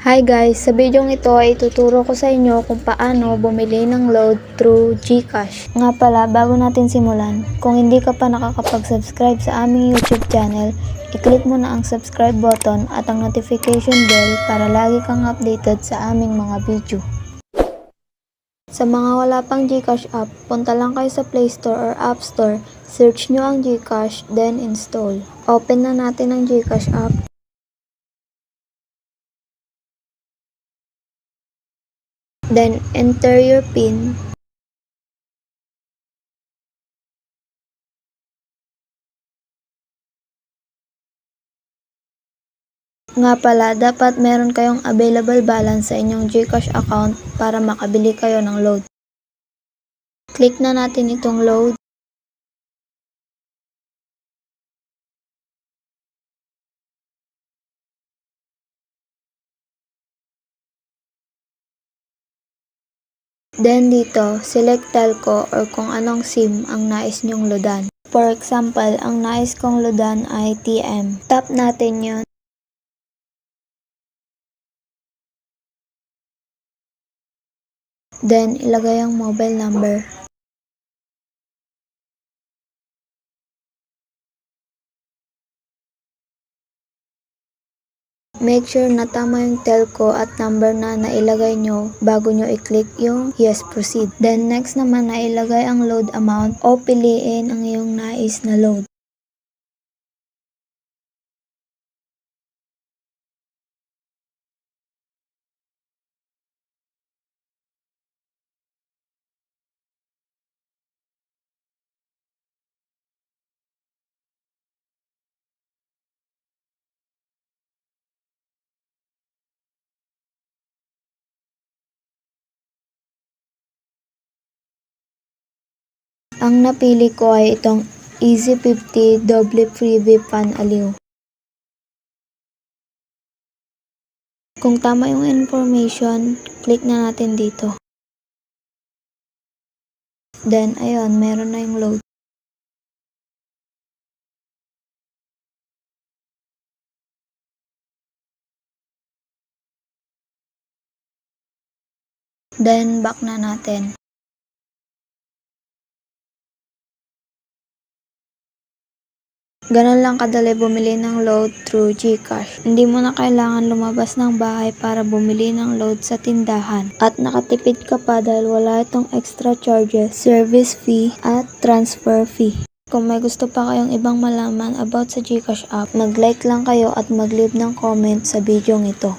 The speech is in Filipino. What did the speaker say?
Hi guys! Sa video ito ay tuturo ko sa inyo kung paano bumili ng load through GCash. Nga pala, bago natin simulan, kung hindi ka pa nakakapag-subscribe sa aming YouTube channel, i-click mo na ang subscribe button at ang notification bell para lagi kang updated sa aming mga video. Sa mga wala pang GCash app, punta lang kayo sa Play Store or App Store, search nyo ang GCash, then install. Open na natin ang GCash app. Then, enter your PIN. Nga pala, dapat meron kayong available balance sa inyong GCash account para makabili kayo ng load. Click na natin itong load. Then dito, select telco or kung anong SIM ang nais nyong loadan. For example, ang nais kong loadan ay TM. Tap natin yun. Then, ilagay ang mobile number. Make sure na tama yung telco at number na nailagay nyo bago nyo i-click yung yes proceed. Then next naman na ilagay ang load amount o piliin ang iyong nais na load. Ang napili ko ay itong Easy50 Double Freebie Pan Aliw. Kung tama yung information, click na natin dito. Then, ayun, meron na yung load. Then, back na natin. Ganun lang kadali bumili ng load through GCash. Hindi mo na kailangan lumabas ng bahay para bumili ng load sa tindahan. At nakatipid ka pa dahil wala itong extra charges, service fee, at transfer fee. Kung may gusto pa kayong ibang malaman about sa GCash app, mag-like lang kayo at mag-leave ng comment sa video ito.